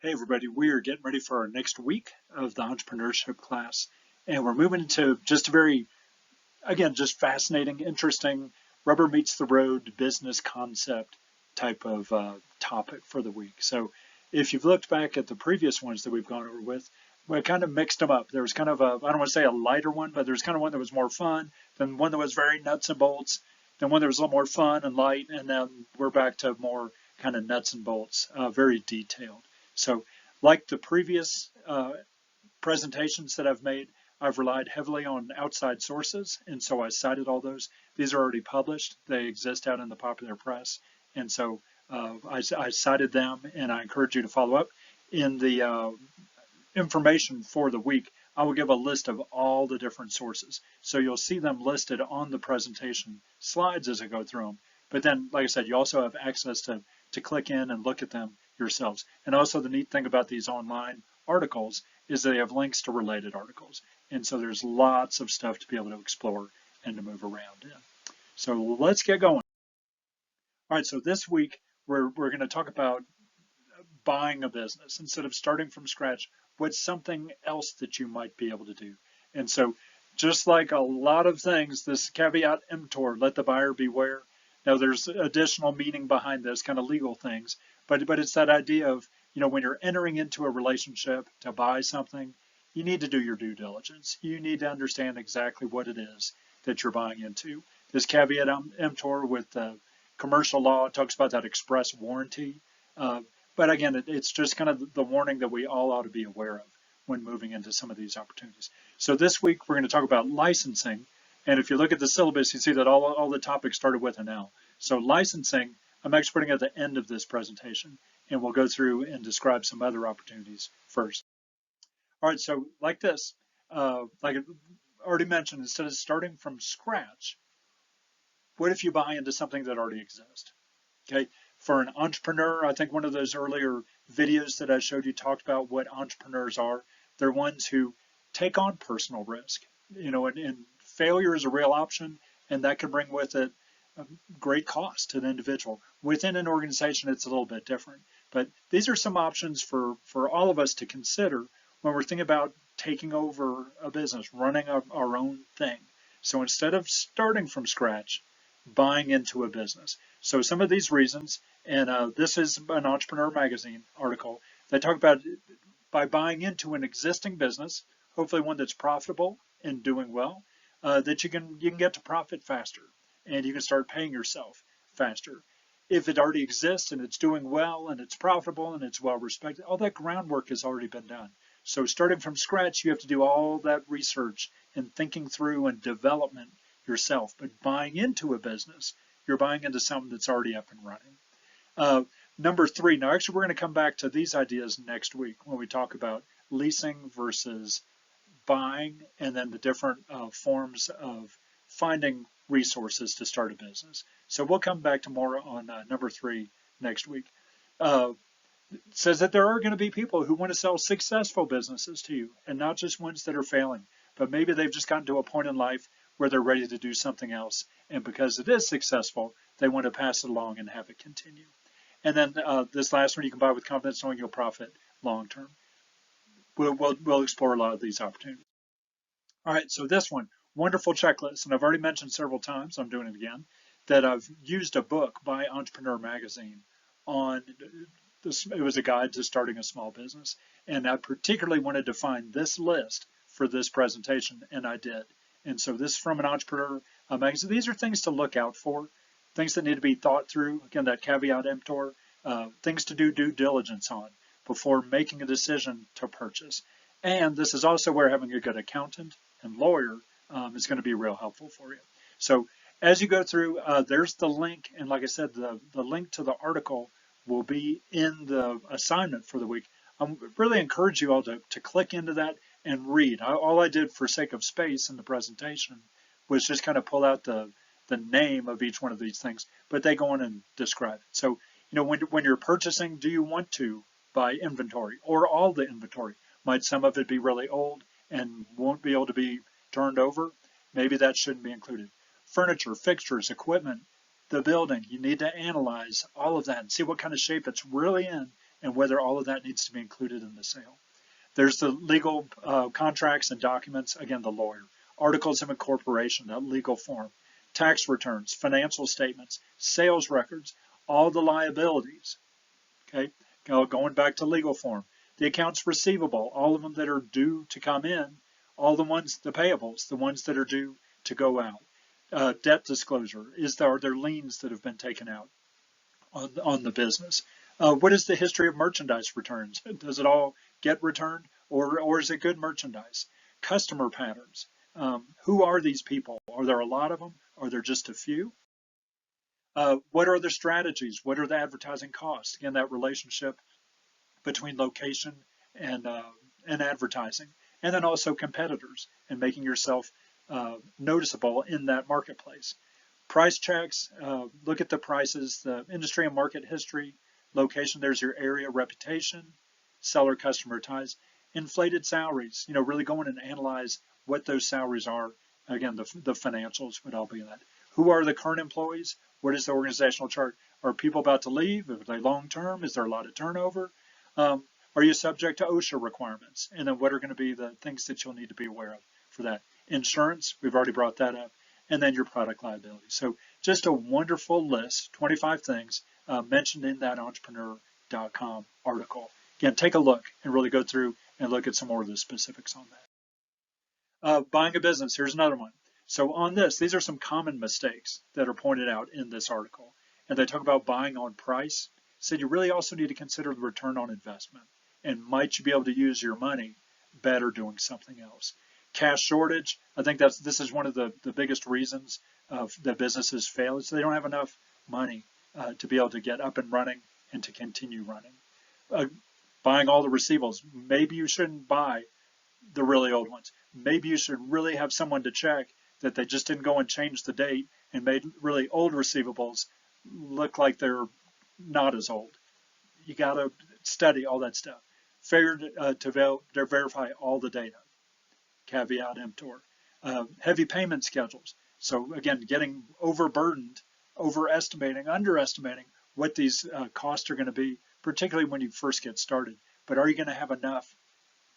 Hey everybody, we are getting ready for our next week of the entrepreneurship class, and we're moving into just a very, again, just fascinating, interesting, rubber meets the road business concept type of topic for the week. So if you've looked back at the previous ones that we've gone over with, we kind of mixed them up. There was kind of a, I don't want to say a lighter one, but there's kind of one that was more fun, then one that was very nuts and bolts, then one that was a little more fun and light, and then we're back to more kind of nuts and bolts, very detailed. So like the previous presentations that I've made, I've relied heavily on outside sources, and so I cited all those. These are already published. They exist out in the popular press, and so I cited them, and I encourage you to follow up. In the information for the week, I will give a list of all the different sources. So you'll see them listed on the presentation slides as I go through them. But then, like I said, you also have access to click in and look at them yourselves. And also the neat thing about these online articles is they have links to related articles. And so there's lots of stuff to be able to explore and to move around in. So let's get going. All right, so this week we're going to talk about buying a business. Instead of starting from scratch, what's something else that you might be able to do? And so just like a lot of things, this caveat emptor, let the buyer beware. Now there's additional meaning behind this, kind of legal things, but it's that idea of, when you're entering into a relationship to buy something, you need to do your due diligence. You need to understand exactly what it is that you're buying into. This caveat emptor with commercial law talks about that express warranty. But again, it's just kind of the warning that we all ought to be aware of when moving into some of these opportunities. So this week, we're going to talk about licensing. And if you look at the syllabus, you see that all the topics started with an L. So licensing, I'm actually putting at the end of this presentation, and we'll go through and describe some other opportunities first. All right, so like this, like I already mentioned, instead of starting from scratch, what if you buy into something that already exists? Okay, for an entrepreneur, I think one of those earlier videos that I showed you talked about what entrepreneurs are. They're ones who take on personal risk, and failure is a real option, and that can bring with it great cost to the individual. Within an organization, it's a little bit different, but these are some options for all of us to consider when we're thinking about taking over a business, running our own thing. So instead of starting from scratch, buying into a business. So some of these reasons, and this is an Entrepreneur Magazine article, they talk about by buying into an existing business, hopefully one that's profitable and doing well, that you can get to profit faster, and you can start paying yourself faster. If it already exists and it's doing well and it's profitable and it's well respected, all that groundwork has already been done. So starting from scratch, you have to do all that research and thinking through and development yourself. But buying into a business, you're buying into something that's already up and running. Number three, now actually we're going to come back to these ideas next week when we talk about leasing versus buying, and then the different forms of finding resources to start a business. So we'll come back to more on number three next week. It says that there are going to be people who want to sell successful businesses to you, and not just ones that are failing, but maybe they've just gotten to a point in life where they're ready to do something else, and because it is successful, they want to pass it along and have it continue. And then this last one, you can buy with confidence knowing you'll profit long term. We'll explore a lot of these opportunities. All right, so this one, wonderful checklist, and I've already mentioned several times, I'm doing it again, that I've used a book by Entrepreneur Magazine on this. It was a guide to starting a small business, and I particularly wanted to find this list for this presentation, and I did. And so this is from an Entrepreneur Magazine. These are things to look out for, things that need to be thought through. Again, that caveat emptor, things to do due diligence on before making a decision to purchase. And this is also where having a good accountant and lawyer is going to be real helpful for you. So as you go through, there's the link. And like I said, the link to the article will be in the assignment for the week. I really encourage you all to click into that and read. All I did for sake of space in the presentation was just kind of pull out the name of each one of these things, but they go on and describe it. So, when you're purchasing, do you want to buy inventory or all the inventory? Might some of it be really old and won't be able to be turned over? Maybe that shouldn't be included. Furniture, fixtures, equipment, the building, you need to analyze all of that and see what kind of shape it's really in and whether all of that needs to be included in the sale. There's the legal contracts and documents, again, the lawyer. Articles of incorporation, that legal form. Tax returns, financial statements, sales records, all the liabilities. Okay, going back to legal form. The accounts receivable, all of them that are due to come in, all the ones, the payables, the ones that are due to go out. Debt disclosure, are there liens that have been taken out on the business? What is the history of merchandise returns? Does it all get returned, or is it good merchandise? Customer patterns. Who are these people? Are there a lot of them? Are there just a few? What are the strategies? What are the advertising costs? Again, that relationship between location and advertising, and then also competitors and making yourself noticeable in that marketplace. Price checks, look at the prices, the industry and market history, location, there's your area, reputation, seller customer ties, inflated salaries, really go in and analyze what those salaries are. Again, the financials would all be that. Who are the current employees? What is the organizational chart? Are people about to leave? Are they long-term? Is there a lot of turnover? Are you subject to OSHA requirements? And then what are going to be the things that you'll need to be aware of for that? Insurance, we've already brought that up. And then your product liability. So just a wonderful list, 25 things mentioned in that entrepreneur.com article. Again, take a look and really go through and look at some more of the specifics on that. Buying a business, here's another one. So on this, these are some common mistakes that are pointed out in this article. And they talk about buying on price. Said you really also need to consider the return on investment. And might you be able to use your money better doing something else? Cash shortage, I think this is one of the biggest reasons that businesses fail is they don't have enough money to be able to get up and running and to continue running. Buying all the receivables, maybe you shouldn't buy the really old ones. Maybe you should really have someone to check that they just didn't go and change the date and made really old receivables look like they're not as old. You got to study all that stuff. Failure to verify all the data. Caveat emptor. Heavy payment schedules. So again, getting overburdened, overestimating, underestimating what these costs are going to be, particularly when you first get started. But are you going to have enough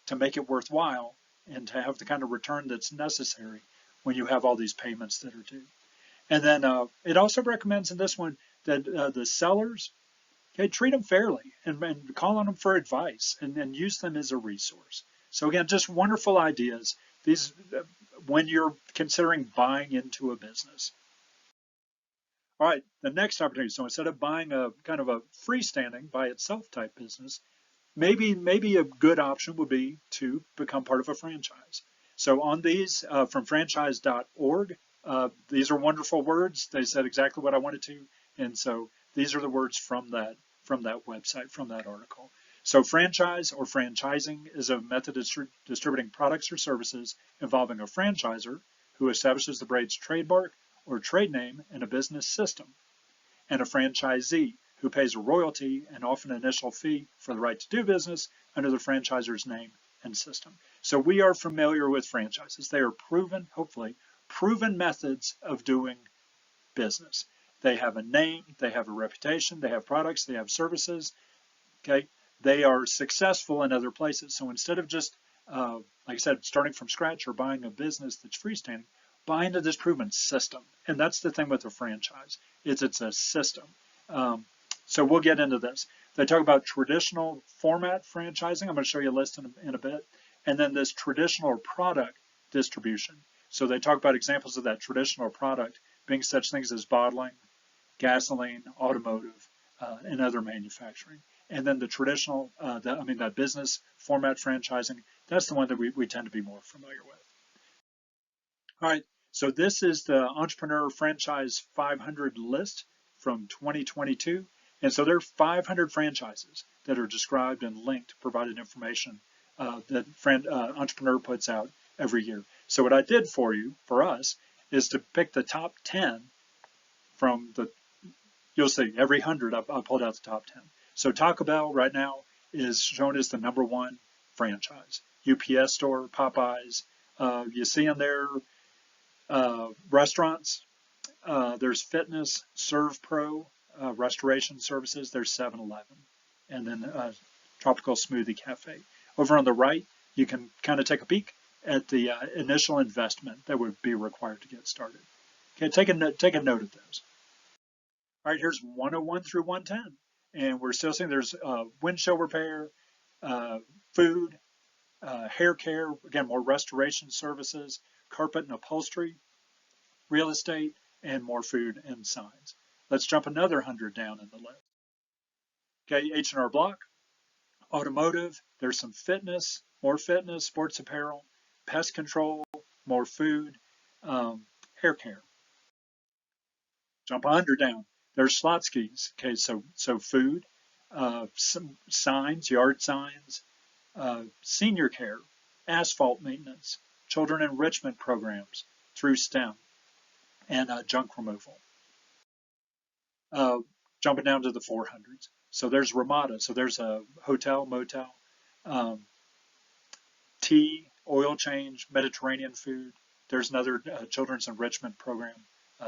to make it worthwhile and to have the kind of return that's necessary when you have all these payments that are due? And then it also recommends in this one that the sellers, treat them fairly and call on them for advice and use them as a resource. So again, just wonderful ideas. These, when you're considering buying into a business. All right, the next opportunity. So instead of buying a kind of a freestanding by itself type business, maybe a good option would be to become part of a franchise. So on these from franchise.org, these are wonderful words. They said exactly what I wanted to, and so these are the words from that website, from that article. So franchise or franchising is a method of distributing products or services involving a franchisor who establishes the Braid's trademark or trade name in a business system, and a franchisee who pays a royalty and often an initial fee for the right to do business under the franchisor's name and system. So we are familiar with franchises. They are proven, hopefully, proven methods of doing business. They have a name, they have a reputation, they have products, they have services, okay? They are successful in other places. So instead of just, like I said, starting from scratch or buying a business that's freestanding, buy into this proven system. And that's the thing with a franchise, it's a system. So we'll get into this. They talk about traditional format franchising. I'm going to show you a list in a bit. And then this traditional product distribution. So they talk about examples of that traditional product being such things as bottling, gasoline, automotive, and other manufacturing. And then the traditional, that business format franchising, that's the one that we tend to be more familiar with. All right, so this is the Entrepreneur Franchise 500 list from 2022. And so there are 500 franchises that are described and linked, provided information that Entrepreneur puts out every year. So what I did for us, is to pick the top 10 from you'll see every 100 I pulled out the top 10. So Taco Bell right now is shown as the #1 franchise. UPS Store, Popeyes, you see in there restaurants, there's fitness, Serve Pro, restoration services, there's 7-Eleven. and then Tropical Smoothie Cafe. Over on the right, you can kind of take a peek at the initial investment that would be required to get started. Okay, take a note of those. All right, here's 101 through 110, and we're still seeing there's windshield repair, food, hair care, again, more restoration services, carpet and upholstery, real estate, and more food and signs. Let's jump another 100 down in the list. Okay, H&R Block, automotive, there's some fitness, more fitness, sports apparel, pest control, more food, hair care. Jump 100 down. There's Slotsky's. Okay, so food, some signs, yard signs, senior care, asphalt maintenance, children enrichment programs through STEM, and junk removal. Jumping down to the 400s. So there's Ramada. So there's a hotel, motel, tea, oil change, Mediterranean food. There's another children's enrichment program,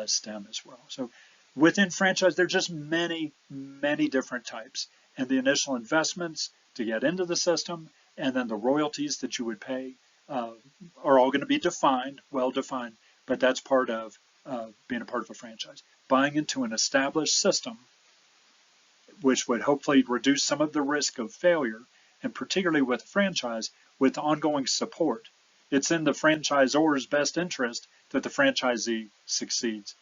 STEM as well. So within franchise, there's just many, many different types. And the initial investments to get into the system, and then the royalties that you would pay are all going to be defined, well defined, but that's part of being a part of a franchise. Buying into an established system, which would hopefully reduce some of the risk of failure, and particularly with a franchise, with ongoing support. It's in the franchisor's best interest that the franchisee succeeds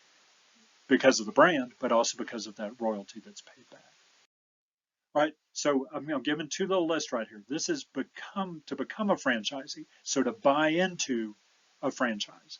because of the brand, but also because of that royalty that's paid back. All right, so I'm giving two little lists right here. This is to become a franchisee, so to buy into a franchise.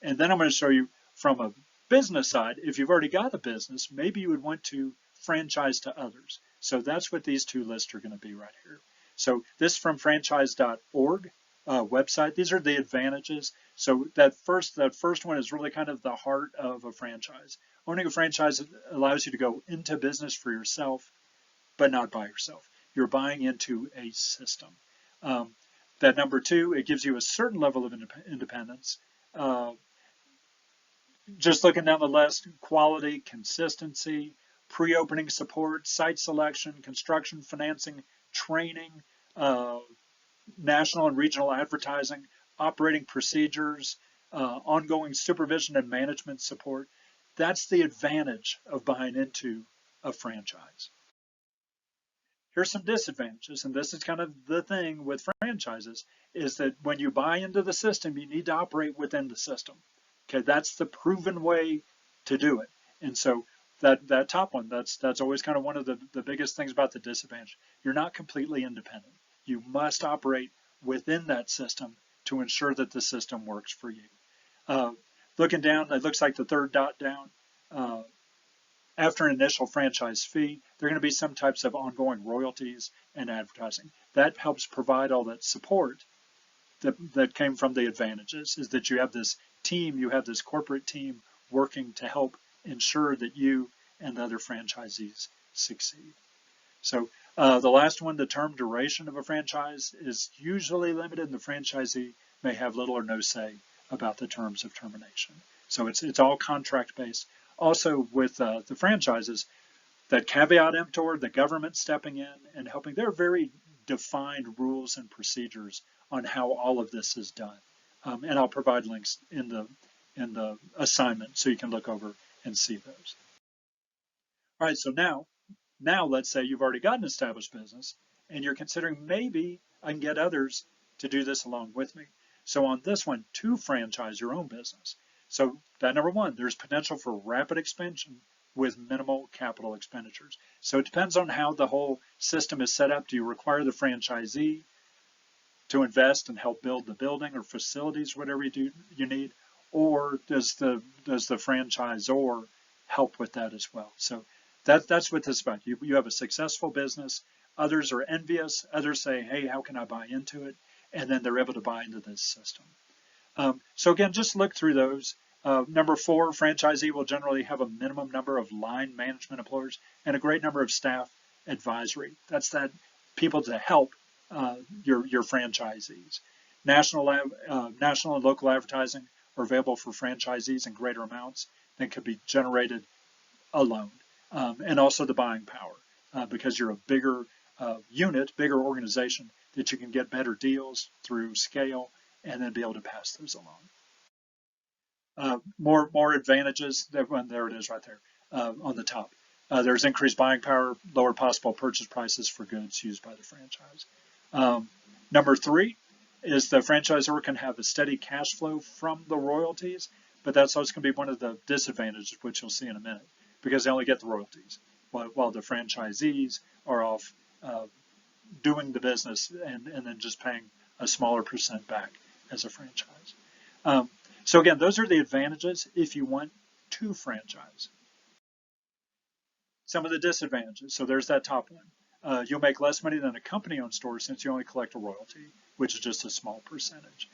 And then I'm going to show you from a business side, if you've already got a business, maybe you would want to franchise to others. So that's what these two lists are going to be right here. So this from franchise.org website. These are the advantages. So that first one is really kind of the heart of a franchise. Owning a franchise allows you to go into business for yourself, but not by yourself. You're buying into a system. That number two, it gives you a certain level of independence. Just looking down the list, quality, consistency, pre-opening support, site selection, construction, financing, training, national and regional advertising, operating procedures, ongoing supervision and management support. That's the advantage of buying into a franchise. Here's some disadvantages, and this is kind of the thing with franchises, is that when you buy into the system, you need to operate within the system. Okay, that's the proven way to do it. And so that top one, that's always kind of one of the biggest things about the disadvantage. You're not completely independent. You must operate within that system to ensure that the system works for you. Looking down, it looks like the third dot down. After an initial franchise fee, there are going to be some types of ongoing royalties and advertising. That helps provide all that support that came from the advantages, is that you have this team, you have this corporate team working to help ensure that you and the other franchisees succeed. So the last one, the term duration of a franchise is usually limited, and the franchisee may have little or no say about the terms of termination. So it's all contract based. Also with the franchises, that caveat emptor, the government stepping in and helping, there are very defined rules and procedures on how all of this is done. And I'll provide links in the assignment so you can look over and see those. All right, so now let's say you've already got an established business and you're considering maybe I can get others to do this along with me. So on this one, to franchise your own business. So that number one, there's potential for rapid expansion with minimal capital expenditures. So it depends on how the whole system is set up. Do you require the franchisee to invest and help build the building or facilities, whatever you need, or does the franchisor help with that as well? So that's what this is about. You have a successful business. Others are envious. Others say, hey, how can I buy into it? And then they're able to buy into this system. So again, just look through those. Number four, franchisee will generally have a minimum number of line management employees and a great number of staff advisory. That's that people to help your franchisees. National and local advertising are available for franchisees in greater amounts than could be generated alone. And also the buying power, because you're a bigger unit, bigger organization, that you can get better deals through scale and then be able to pass those along. More advantages. There it is right there on the top. There's increased buying power, lower possible purchase prices for goods used by the franchise. Number 3 is the franchisor can have a steady cash flow from the royalties, but that's also going to be one of the disadvantages, which you'll see in a minute, because they only get the royalties, while the franchisees are off doing the business and then just paying a smaller percent back as a franchise. So again, those are the advantages if you want to franchise. Some of the disadvantages. So there's that top one. You'll make less money than a company-owned store since you only collect a royalty, which is just a small percentage.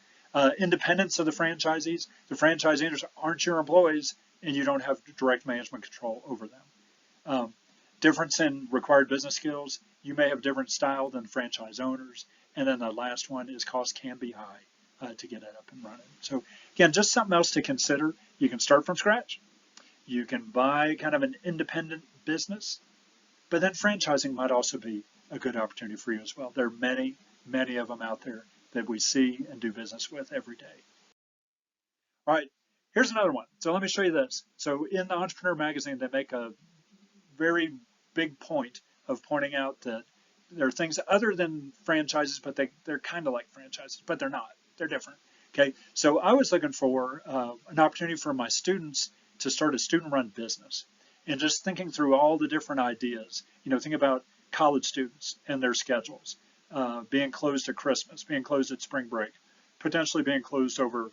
Independence of the franchisees. The franchisees aren't your employees, and you don't have direct management control over them. Difference in required business skills. You may have a different style than franchise owners. And then the last one is costs can be high to get it up and running. So again, just something else to consider. You can start from scratch. You can buy kind of an independent business, but then franchising might also be a good opportunity for you as well. There are many, many of them out there that we see and do business with every day. All right, here's another one. So let me show you this. So in the Entrepreneur Magazine, they make a very big point of pointing out that there are things other than franchises, but they're kind of like franchises, but they're not. They're different. Okay, so I was looking for an opportunity for my students to start a student-run business, and just thinking through all the different ideas. Think about college students and their schedules, being closed at Christmas, being closed at spring break, potentially being closed over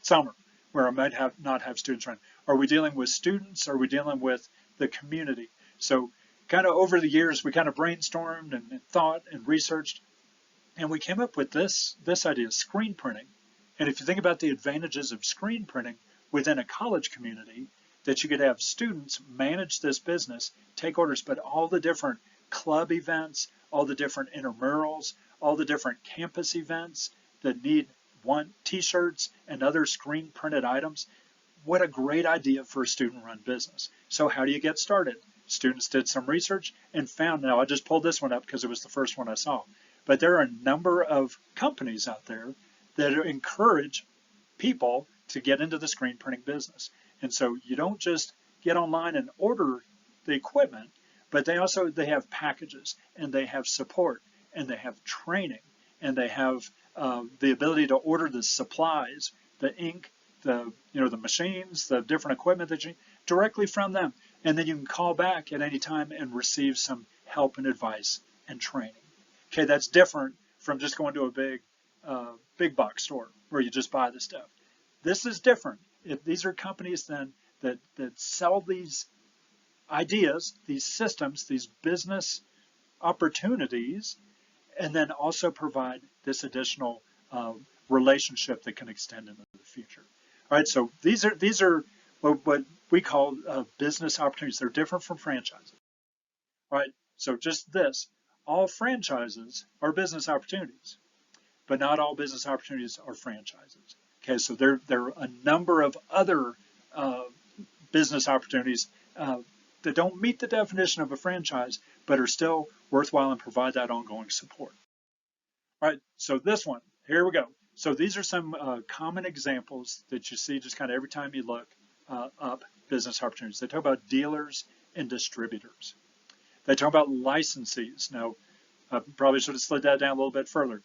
summer, where I might not have students run. Are we dealing with students? Are we dealing with the community? So kind of over the years, we kind of brainstormed and thought and researched, and we came up with this idea, screen printing. And if you think about the advantages of screen printing within a college community, that you could have students manage this business, take orders, but all the different club events, all the different intramurals, all the different campus events that want t-shirts and other screen printed items. What a great idea for a student-run business. So how do you get started? Students did some research and found, now I just pulled this one up because it was the first one I saw, but there are a number of companies out there that encourage people to get into the screen printing business. And so you don't just get online and order the equipment, but they have packages, and they have support, and they have training, and they have the ability to order the supplies, the ink, the machines, the different equipment that you need directly from them. And then you can call back at any time and receive some help and advice and training. Okay, that's different from just going to a big box store where you just buy the stuff. This is different. If these are companies then that sell these ideas, these systems, these business opportunities, and then also provide this additional relationship that can extend into the future. All right, so these are what we call business opportunities. They're different from franchises. All right, so just this, all franchises are business opportunities, but not all business opportunities are franchises. Okay, so there are a number of other business opportunities that don't meet the definition of a franchise, but are still worthwhile and provide that ongoing support. All right, so this one, here we go. So these are some common examples that you see just kind of every time you look up business opportunities. They talk about dealers and distributors. They talk about licensees. Now, I probably should have slid that down a little bit further.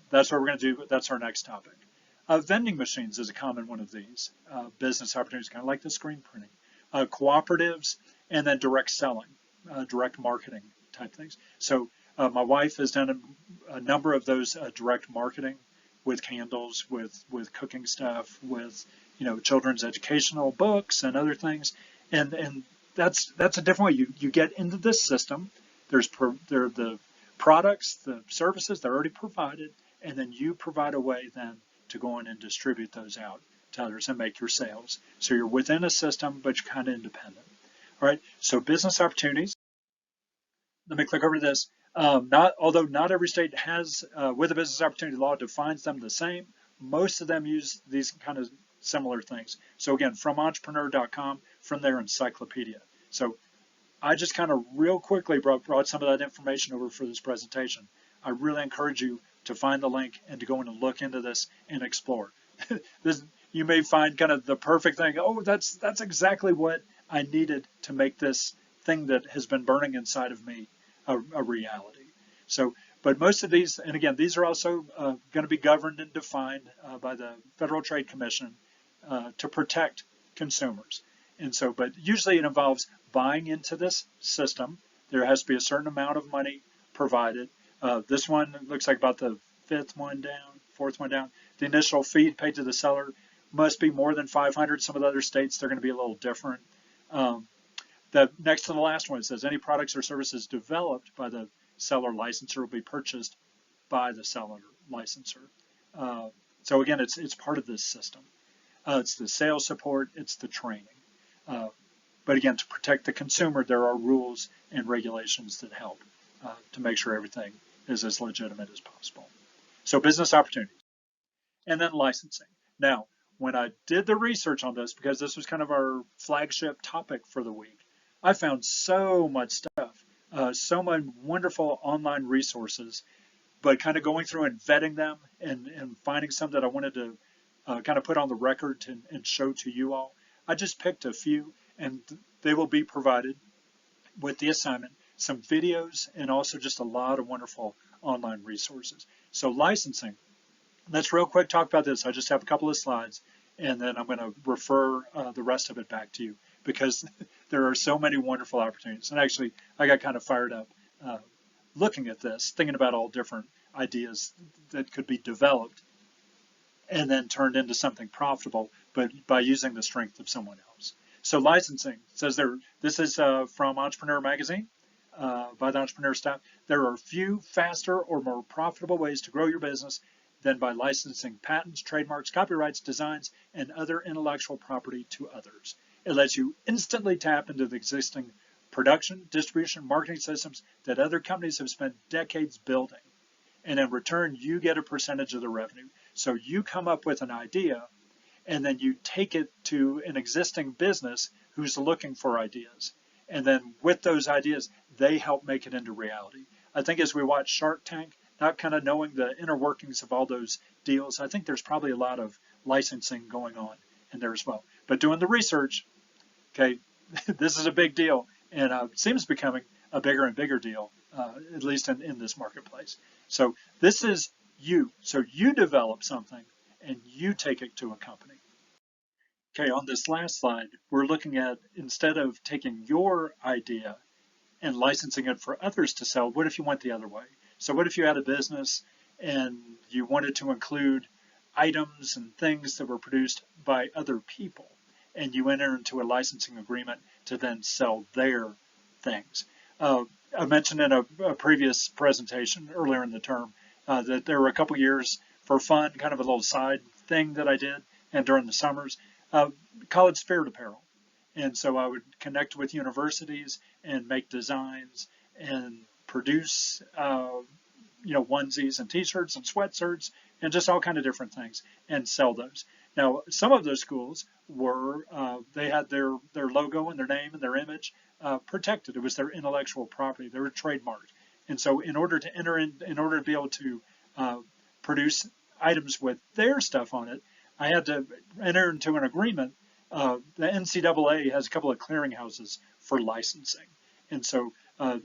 That's what we're going to do, but that's our next topic. Vending machines is a common one of these business opportunities, kind of like the screen printing. Cooperatives, and then direct selling, direct marketing type things. So my wife has done a number of those direct marketing with candles, with cooking stuff, with children's educational books and other things, and that's a different way. You get into this system. There are the products, the services, they're already provided, and then you provide a way then to go in and distribute those out to others and make your sales. So you're within a system, but you're kind of independent. All right, so business opportunities. Let me click over to this. Although not every state has, with a business opportunity law, defines them the same, most of them use these kind of similar things. So again, from entrepreneur.com, from their encyclopedia. So I just kind of real quickly brought some of that information over for this presentation. I really encourage you to find the link and to go in and look into this and explore. This, you may find kind of the perfect thing. Oh, that's exactly what I needed to make this thing that has been burning inside of me a reality. So, but most of these, and again, these are also going to be governed and defined by the Federal Trade Commission to protect consumers. And so, but usually it involves buying into this system. There has to be a certain amount of money provided. This one looks like about the fourth one down. The initial fee paid to the seller must be more than 500. Some of the other states, they're going to be a little different. The next to the last one, it says any products or services developed by the seller licensor will be purchased by the seller licensor. So again, it's part of this system. It's the sales support, it's the training. But again, to protect the consumer, there are rules and regulations that help to make sure everything is as legitimate as possible. So business opportunities. And then licensing. Now, when I did the research on this, because this was kind of our flagship topic for the week, I found so much stuff, so many wonderful online resources, but kind of going through and vetting them and finding some that I wanted to kind of put on the record and show to you all. I just picked a few, and they will be provided with the assignment, some videos, and also just a lot of wonderful online resources. So licensing, let's real quick talk about this. I just have a couple of slides, and then I'm going to refer the rest of it back to you because there are so many wonderful opportunities. And actually, I got kind of fired up looking at this, thinking about all different ideas that could be developed and then turned into something profitable, but by using the strength of someone else. So licensing says there, this is from Entrepreneur Magazine by the Entrepreneur staff. There are few faster or more profitable ways to grow your business than by licensing patents, trademarks, copyrights, designs, and other intellectual property to others. It lets you instantly tap into the existing production, distribution, marketing systems that other companies have spent decades building. And in return, you get a percentage of the revenue. So you come up with an idea, and then you take it to an existing business who's looking for ideas. And then with those ideas, they help make it into reality. I think as we watch Shark Tank, not kind of knowing the inner workings of all those deals, I think there's probably a lot of licensing going on in there as well. But doing the research, okay, this is a big deal, and seems becoming a bigger and bigger deal, at least in this marketplace. So this is you. So you develop something, and you take it to a company. Okay, on this last slide, we're looking at, instead of taking your idea and licensing it for others to sell, what if you went the other way? So what if you had a business and you wanted to include items and things that were produced by other people, and you enter into a licensing agreement to then sell their things? I mentioned in a previous presentation earlier in the term that there were a couple years for fun, kind of a little side thing that I did, and during the summers, college spirit apparel. And so I would connect with universities and make designs and produce, onesies and t-shirts and sweatshirts and just all kind of different things and sell those. Now, some of those schools were, they had their logo and their name and their image protected. It was their intellectual property. They were trademarked. And so in order to be able to produce items with their stuff on it, I had to enter into an agreement. The NCAA has a couple of clearinghouses for licensing. And so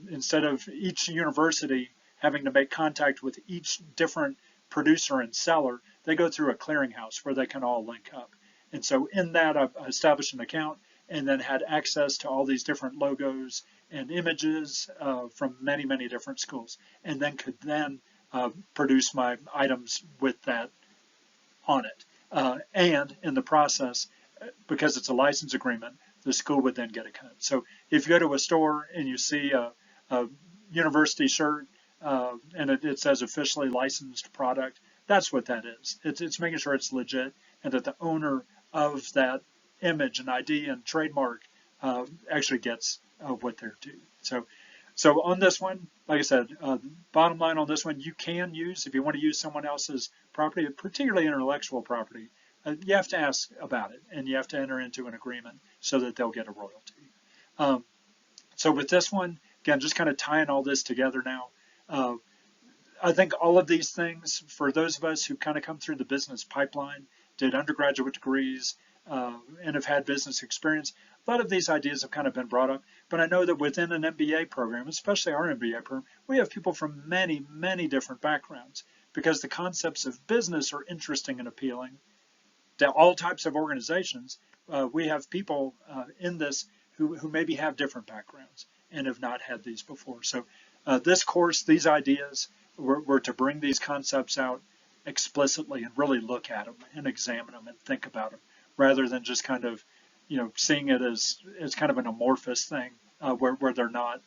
instead of each university having to make contact with each different producer and seller, they go through a clearinghouse where they can all link up. And so in that, I established an account and then had access to all these different logos and images from many, many different schools, and then could produce my items with that on it. And in the process, because it's a license agreement, the school would then get a cut. So if you go to a store and you see a university shirt and it says officially licensed product, that's what that is. It's making sure it's legit and that the owner of that image and ID and trademark actually gets what they're due. So on this one, like I said, bottom line on this one, you can use, if you want to use someone else's property, particularly intellectual property, you have to ask about it and you have to enter into an agreement so that they'll get a royalty. So with this one, again, just kind of tying all this together now, uh, I think all of these things, for those of us who kind of come through the business pipeline, did undergraduate degrees, and have had business experience, a lot of these ideas have kind of been brought up. But I know that within an MBA program, especially our MBA program, we have people from many, many different backgrounds because the concepts of business are interesting and appealing to all types of organizations. We have people in this who maybe have different backgrounds and have not had these before. So this course, these ideas were to bring these concepts out explicitly and really look at them and examine them and think about them rather than just kind of, seeing it as kind of an amorphous thing where they're not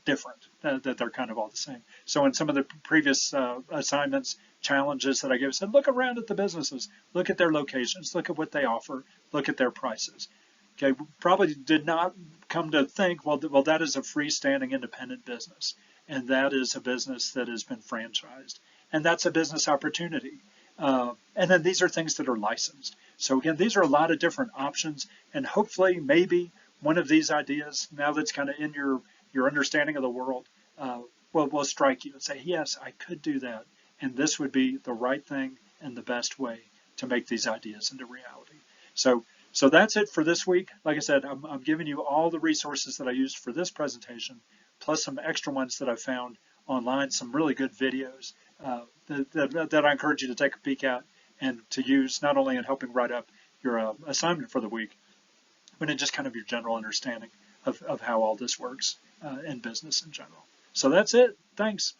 different, that they're kind of all the same. So in some of the previous assignments, challenges that I gave, I said, look around at the businesses, look at their locations, look at what they offer, look at their prices. Okay, probably did not come to think, well, that is a freestanding independent business, and that is a business that has been franchised, and that's a business opportunity. And then these are things that are licensed. So again, these are a lot of different options, and hopefully maybe one of these ideas, now that's kind of in your understanding of the world, will strike you and say, yes, I could do that, and this would be the right thing and the best way to make these ideas into reality. So that's it for this week. Like I said, I'm giving you all the resources that I used for this presentation, plus some extra ones that I found online, some really good videos that I encourage you to take a peek at and to use not only in helping write up your assignment for the week, but in just kind of your general understanding of how all this works in business in general. So that's it. Thanks.